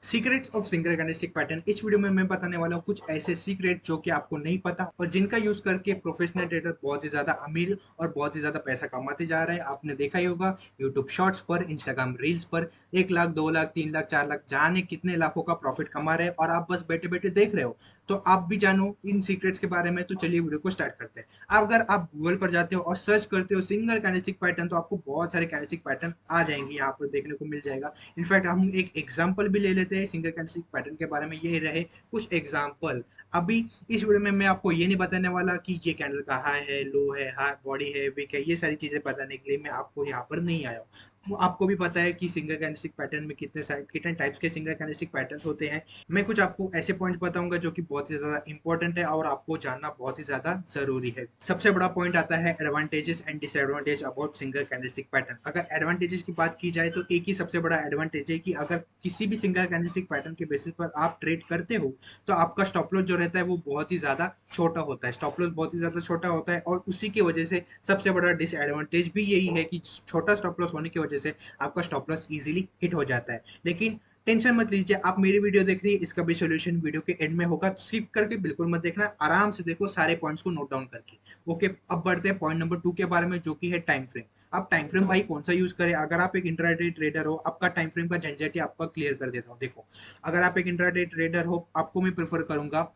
Secrets of single candlestick pattern. इस video में मैं बताने वाला हूँ कुछ ऐसे सीक्रेट जो कि आपको नहीं पता और जिनका यूज करके प्रोफेशनल ट्रेडर बहुत ही ज्यादा अमीर और बहुत ही ज्यादा पैसा कमाते जा रहे हैं। आपने देखा ही होगा यूट्यूब शॉर्ट्स पर, इंस्टाग्राम रील्स पर 1 लाख, 2 लाख, 3 लाख, 4 लाख, जाने कितने लाखों का प्रॉफिट कमा रहे हैं और आप बस बैठे बैठे देख रहे हो। तो आप भी जानो इन सीक्रेट्स के बारे में। तो चलिए वीडियो को स्टार्ट करते हैं। अगर आप गूगल पर जाते हो और सर्च करते हो सिंगल कैंडलस्टिक पैटर्न तो आपको बहुत सारे कैंडलस्टिक पैटर्न आ जाएंगे, यहाँ पर देखने को मिल जाएगा। इनफैक्ट हम एक एग्जाम्पल भी ले लेते हैं सिंगल कैंडलस्टिक पैटर्न के बारे में। ये रहे कुछ एग्जाम्पल। अभी इस वीडियो में मैं आपको ये नहीं बताने वाला कि ये कैंडल का हाई है, लो है, हाई बॉडी है, वीक है, ये सारी चीजें बताने के लिए मैं आपको यहाँ पर नहीं आया हूँ। वो आपको भी पता है कि सिंगल कैंडलस्टिक पैटर्न में कितने टाइप्स के सिंगल कैंडलस्टिक पैटर्न्स होते हैं। मैं कुछ आपको ऐसे पॉइंट्स बताऊंगा जो कि बहुत ही ज्यादा इंपॉर्टेंट है और आपको जानना बहुत ही ज्यादा जरूरी है। सबसे बड़ा पॉइंट आता है advantages and disadvantage about single candlestick pattern. अगर एडवांटेजेस की बात की जाए तो एक ही सबसे बड़ा एडवांटेज है कि अगर किसी भी सिंगल कैंडलस्टिक पैटर्न के बेसिस पर आप ट्रेड करते हो तो आपका स्टॉप लॉस जो रहता है वो बहुत ही ज्यादा छोटा होता है। स्टॉप लॉस बहुत ही ज्यादा छोटा होता है और उसी की वजह से सबसे बड़ा डिसएडवांटेज भी यही है कि छोटा स्टॉप लॉस होने की वजह से आपका स्टॉप लॉस इजीली हिट हो जाता है। लेकिन टेंशन मत लीजिए, आप मेरी वीडियो देख रही है, इसका भी सॉल्यूशन वीडियो के एंड में होगा, तो स्किप करके बिल्कुल मत देखना, आराम से देखो सारे पॉइंट्स को नोट डाउन करके। ओके, अब बढ़ते हैं पॉइंट नंबर 2 के बारे में जो कि है टाइम फ्रेम। आप टाइम फ्रेम भाई कौन सा यूज करें? अगर आप एक इंट्राडे ट्रेडर हो, आपका टाइम फ्रेम का झंझट ही आपका क्लियर कर देता हूँ। देखो, अगर आप एक इंट्राडे ट्रेडर हो, आपको मैं प्रेफर करूंगा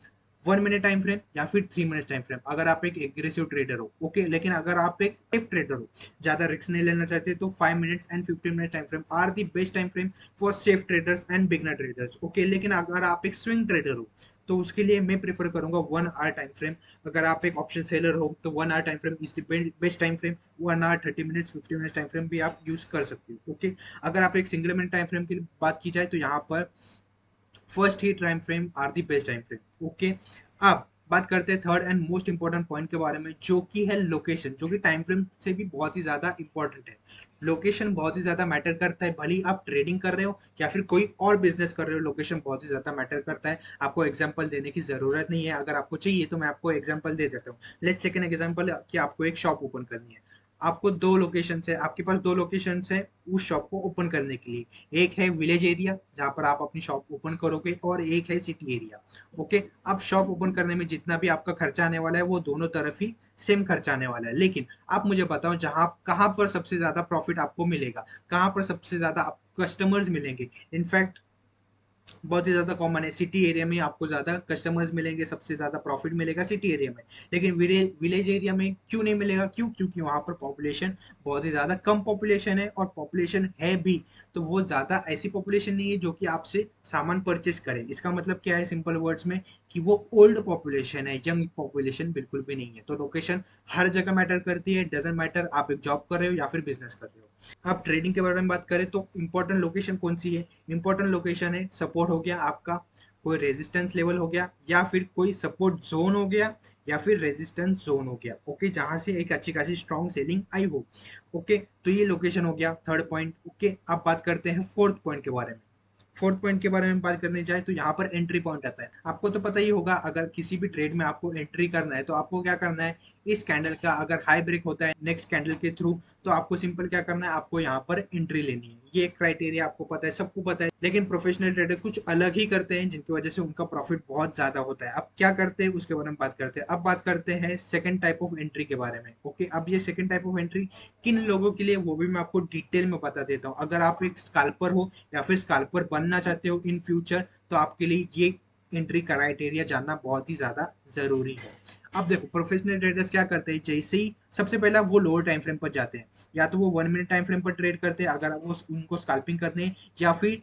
1 मिनट टाइम फ्रेम या फिर 3 मिनट टाइम फ्रेम, अगर आप एक एग्रेसिव ट्रेडर हो। ओके, लेकिन अगर आप एक सेफ ट्रेडर हो, ज्यादा रिस्क नहीं लेना चाहते, तो 5 minutes and 15 minute time frame are the best time frame for safe traders and beginner traders. Okay, लेकिन अगर आप एक स्विंग ट्रेडर हो तो उसके लिए मैं प्रेफर करूंगा 1 आवर टाइम फ्रेम। अगर आप एक ऑप्शन सेलर हो तो 1 hour time frame is the best time frame. 1 hour 30 minutes 15 minutes time frame भी आप यूज कर सकते हो। ओके, अगर आप एक सिंगल मिनट टाइम फ्रेम की बात की जाए तो यहाँ पर फर्स्ट ही time frame are the best time frame. Okay, अब बात करते हैं third and most important point के बारे में जो कि है लोकेशन, जो कि टाइम फ्रेम से भी बहुत ही ज्यादा इंपॉर्टेंट है। लोकेशन बहुत ही ज्यादा मैटर करता है, भले ही आप ट्रेडिंग कर रहे हो या फिर कोई और बिजनेस कर रहे हो, लोकेशन बहुत ही ज्यादा मैटर करता है। आपको एग्जांपल देने की जरूरत नहीं है, अगर आपको चाहिए तो मैं आपको एग्जांपल दे देता हूँ। लेट्स सेकंड एग्जांपल कि आपको एक शॉप ओपन करनी है। आपको दो लोकेशन है, आपके पास दो लोकेशन है उस शॉप को ओपन करने के लिए। एक है विलेज एरिया जहाँ पर आप अपनी शॉप ओपन करोगे और एक है सिटी एरिया। ओके, अब शॉप ओपन करने में जितना भी आपका खर्चा आने वाला है वो दोनों तरफ ही सेम खर्चा आने वाला है। लेकिन आप मुझे बताओ जहाँ कहाँ पर सबसे ज्यादा प्रॉफिट आपको मिलेगा, कहाँ पर सबसे ज्यादा आपको कस्टमर्स मिलेंगे? इनफैक्ट बहुत ही ज़्यादा कॉमन है, सिटी एरिया में आपको ज़्यादा कस्टमर्स मिलेंगे, सबसे ज़्यादा प्रॉफिट मिलेगा सिटी एरिया में। लेकिन विलेज एरिया में क्यों नहीं मिलेगा? क्यों? क्योंकि वहाँ पर पॉपुलेशन बहुत ही ज़्यादा कम पॉपुलेशन है, और पॉपुलेशन है भी तो वो ज़्यादा ऐसी पॉपुलेशन नहीं है जो कि आपसे सामान परचेस करे। इसका मतलब क्या है सिंपल वर्ड्स में, कि वो ओल्ड पॉपुलेशन है, यंग पॉपुलेशन बिल्कुल भी नहीं है। तो लोकेशन हर जगह मैटर करती है, डजेंट मैटर आप एक जॉब कर रहे हो या फिर बिजनेस कर रहे हो। आप ट्रेडिंग के बारे में बात करें तो इंपॉर्टेंट लोकेशन कौन सी है? इंपॉर्टेंट लोकेशन है सपोर्ट हो गया आपका, कोई रेजिस्टेंस लेवल हो गया, या फिर कोई सपोर्ट जोन हो गया, या फिर रेजिस्टेंस जोन हो गया। ओके, जहां से एक अच्छी खासी स्ट्रॉन्ग सेलिंग आई हो। ओके, तो ये लोकेशन हो गया थर्ड पॉइंट। ओके, अब बात करते हैं फोर्थ पॉइंट के बारे में। फोर्थ पॉइंट के बारे में बात करने जाए तो यहाँ पर एंट्री पॉइंट आता है। आपको तो पता ही होगा, अगर किसी भी ट्रेड में आपको एंट्री करना है तो आपको क्या करना है? इस कैंडल का अगर हाई ब्रेक होता है नेक्स्ट कैंडल के थ्रू, तो आपको सिंपल क्या करना है? आपको यहाँ पर एंट्री लेनी है। ये एक क्राइटेरिया आपको पता है, सबको पता है। लेकिन प्रोफेशनल ट्रेडर कुछ अलग ही करते हैं जिनकी वजह से उनका प्रॉफिट बहुत ज्यादा होता है। अब क्या करते हैं उसके बारे में बात करते हैं। अब बात करते हैं सेकंड टाइप ऑफ एंट्री के बारे में। ओके, अब ये सेकंड टाइप ऑफ एंट्री किन लोगों के लिए वो भी मैं आपको डिटेल में बता देता हूँ। अगर आप एक स्कैल्पर हो या फिर स्कैल्पर बनना चाहते हो इन फ्यूचर, तो आपके लिए ये एंट्री क्राइटेरिया जानना बहुत ही ज्यादा जरूरी है। अब देखो, प्रोफेशनल ट्रेडर्स क्या करते हैं, जैसे ही सबसे पहला वो लोअर टाइम फ्रेम पर जाते हैं, या तो वो 1 मिनट टाइम फ्रेम पर ट्रेड करते हैं अगर वो उनको स्कैल्पिंग करने हैं, या फिर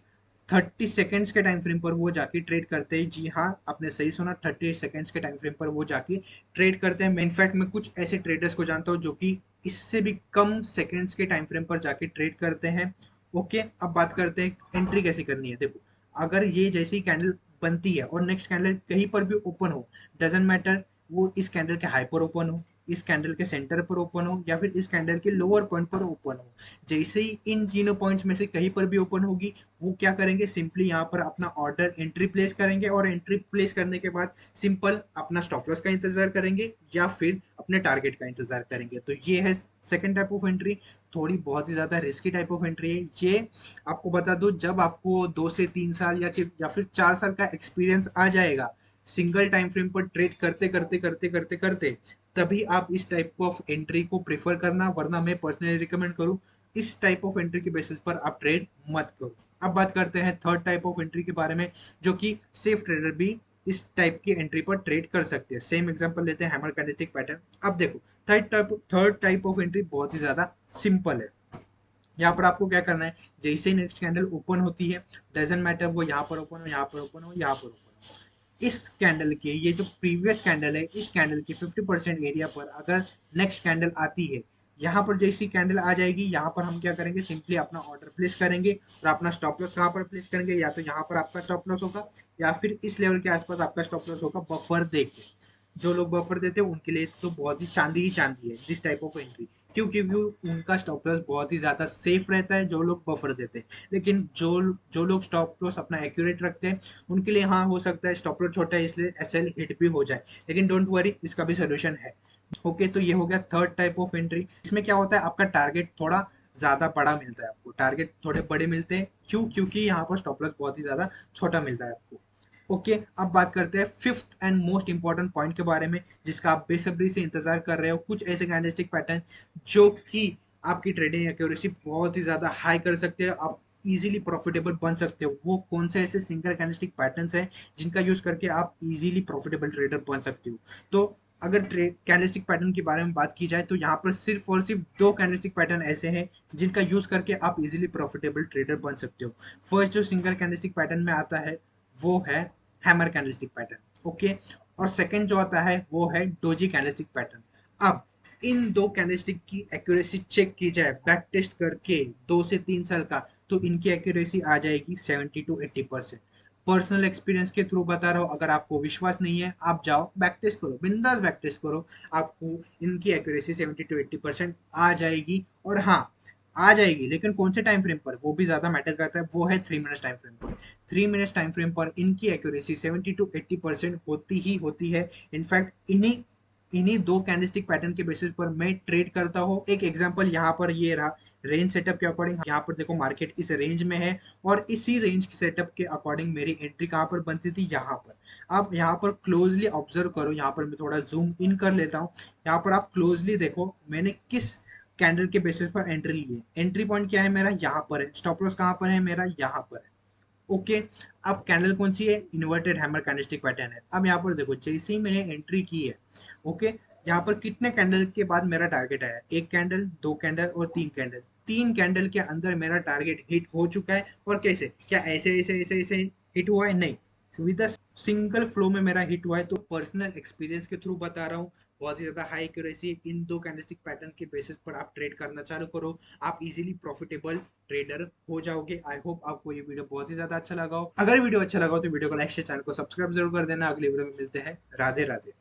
30 सेकेंड्स के टाइम फ्रेम पर वो जाके ट्रेड करते हैं। जी हाँ, आपने सही सुना, 30 सेकेंड्स के टाइम फ्रेम पर वो जाके ट्रेड करते हैं। इनफैक्ट मैं कुछ ऐसे ट्रेडर्स को जानता हूँ जो कि इससे भी कम सेकेंड्स के टाइम फ्रेम पर जाके ट्रेड करते हैं। ओके, अब बात करते हैं एंट्री कैसे करनी है। देखो, अगर ये जैसी कैंडल बनती है और नेक्स्ट कैंडल कहीं पर भी ओपन हो, डजेंट मैटर वो इस कैंडल के हाई पर ओपन हो इस कैंडल के सेंटर पर ओपन हो या फिर इस कैंडल के लोअर पॉइंट पर ओपन हो। जैसे ही इन तीनों पॉइंट्स में से कहीं पर भी ओपन होगी, वो क्या करेंगे, सिंपली यहाँ पर अपना ऑर्डर एंट्री प्लेस करेंगे और एंट्री प्लेस करने के बाद सिंपल अपना स्टॉप लॉस का इंतजार करेंगे या फिर अपने टारगेट का इंतजार करेंगे। तो ये है सेकंड टाइप ऑफ एंट्री। थोड़ी बहुत ही ज़्यादा रिस्की टाइप ऑफ एंट्री है ये। आपको बता दो, जब आपको 2 से 3 साल या फिर 4 साल का एक्सपीरियंस आ जाएगा सिंगल टाइम फ्रेम पर ट्रेड करते करते करते करते करते, तभी आप इस टाइप ऑफ एंट्री को प्रेफर करना, वरना मैं पर्सनली रिकमेंड करूँ इस टाइप ऑफ एंट्री के बेसिस पर आप ट्रेड मत करो। अब बात करते हैं थर्ड टाइप ऑफ एंट्री के बारे में, जो कि सेफ ट्रेडर भी इस टाइप की एंट्री पर ट्रेड कर सकते हैं। सेम एग्जांपल लेते हैं, हैमर कैंडलस्टिक पैटर्न। अब देखो, थर्ड टाइप ऑफ एंट्री बहुत ही ज्यादा सिंपल है। यहाँ पर आपको क्या करना है, जैसे ही नेक्स्ट कैंडल ओपन होती है, डजेंट मैटर वो यहाँ पर ओपन हो, यहाँ पर ओपन हो, यहाँ पर ओपन हो, इस कैंडल के, ये जो प्रीवियस कैंडल है, इस कैंडल के 50% एरिया पर अगर नेक्स्ट कैंडल आती है, यहाँ पर जैसी कैंडल आ जाएगी, यहाँ पर हम क्या करेंगे, सिंपली अपना ऑर्डर प्लेस करेंगे और अपना स्टॉप लॉस कहाँ पर प्लेस करेंगे, या तो यहाँ पर आपका स्टॉप लॉस होगा या फिर इस लेवल के आसपास आपका स्टॉप लॉस होगा, बफर देख के। जो लोग बफर देते हैं उनके लिए तो बहुत ही चांदी है दिस टाइप ऑफ एंट्री। क्यों? क्योंकि उनका स्टॉप लॉस बहुत ही ज़्यादा सेफ रहता है, जो लोग बफर देते हैं। लेकिन जो लोग स्टॉप लॉस अपना एक्यूरेट रखते हैं, उनके लिए हाँ हो सकता है स्टॉप लॉस छोटा है इसलिए एसएल हिट भी हो जाए, लेकिन डोंट वरी, इसका भी सोल्यूशन है। ओके, तो ये हो गया थर्ड टाइप ऑफ एंट्री। इसमें क्या होता है, आपका टारगेट थोड़ा ज़्यादा बड़ा मिलता है, आपको टारगेट थोड़े बड़े मिलते हैं। क्यों? क्योंकि यहाँ पर स्टॉप लॉस बहुत ही ज़्यादा छोटा मिलता है आपको। ओके, अब बात करते हैं fifth and most important point के बारे में, जिसका आप बेसब्री से इंतजार कर रहे हो। कुछ ऐसे कैंडलस्टिक पैटर्न जो कि आपकी ट्रेडिंग एक्यूरेसी बहुत ही ज़्यादा हाई कर सकते हैं, आप इजीली प्रॉफिटेबल बन सकते हो। वो कौन से ऐसे सिंगल कैंडलस्टिक पैटर्न्स हैं जिनका यूज़ करके आप इजीली प्रॉफिटेबल ट्रेडर बन सकते हो? तो अगर कैंडलस्टिक पैटर्न के बारे में बात की जाए, तो यहाँ पर सिर्फ और सिर्फ 2 कैंडलस्टिक पैटर्न ऐसे हैं जिनका यूज़ करके आप इजीली प्रॉफिटेबल ट्रेडर बन सकते हो। फर्स्ट जो सिंगल कैंडलस्टिक पैटर्न में आता है वो है हैमर कैंडलस्टिक पैटर्न। ओके, और सेकंड जो आता है वो है डोजी कैंडलस्टिक पैटर्न। अब इन 2 कैंडलस्टिक की एक्यूरेसी चेक की जाए बैक टेस्ट करके 2 से 3 साल का, तो इनकी एक्यूरेसी आ जाएगी 70 to 80%। पर्सनल एक्सपीरियंस के थ्रू बता रहा हूँ, अगर आपको विश्वास नहीं है आप जाओ बैक टेस्ट करो, बिंदास बैक टेस्ट करो, आपको इनकी एक्यूरेसी 70 to 80% आ जाएगी। और हाँ, आ जाएगी, लेकिन कौन से टाइम फ्रेम पर, वो भी ज़्यादा मैटर करता है, वो है 3 मिनट्स टाइम फ्रेम पर। 3 मिनट्स टाइम फ्रेम पर इनकी एक्यूरेसी 70 to 80% होती ही होती है। इनफैक्ट इन्हीं इन्हीं 2 कैंडलस्टिक पैटर्न के बेसिस पर मैं ट्रेड करता हूँ। एक एग्जांपल यहाँ पर ये रहा, रेंज सेटअप के अकॉर्डिंग यहाँ पर देखो मार्केट इस रेंज में है, और इसी रेंज के सेटअप के अकॉर्डिंग मेरी एंट्री कहाँ पर बनती थी, यहाँ पर। आप यहाँ पर क्लोजली ऑब्जर्व करो, यहाँ पर मैं थोड़ा जूम इन कर लेता हूँ। यहाँ पर आप क्लोजली देखो मैंने किस कैंडल के बेसिस पर एंट्री ली है। एंट्री पॉइंट क्या है मेरा, यहाँ पर है। स्टॉप लॉस कहाँ पर है मेरा, यहाँ पर है। ओके, अब कैंडल कौन सी है, इन्वर्टेड हैमर कैंडलस्टिक पैटर्न है। अब यहाँ पर देखो, जैसे ही मैंने एंट्री की है, ओके, यहाँ पर कितने कैंडल के बाद मेरा टारगेट आया, 1 कैंडल, 2 कैंडल और 3 कैंडल। 3 कैंडल के अंदर मेरा टारगेट हिट हो चुका है। और कैसे, क्या ऐसे ऐसे ऐसे ऐसे हिट हुआ है, नहीं, विद सिंगल फ्लो में मेरा हिट हुआ है। तो पर्सनल एक्सपीरियंस के थ्रू बता रहा हूँ, बहुत ही ज़्यादा हाई एक्यूरेसी। इन 2 कैंडलस्टिक पैटर्न के बेसिस पर आप ट्रेड करना चालू करो, आप इजीली प्रॉफिटेबल ट्रेडर हो जाओगे। आई होप आपको ये वीडियो बहुत ही ज़्यादा अच्छा लगा हो। अगर वीडियो अच्छा लगा हो तो वीडियो को लाइक शेयर, चैनल को सब्सक्राइब जरूर कर देना। अगले वीडियो में मिलते हैं। राधे राधे।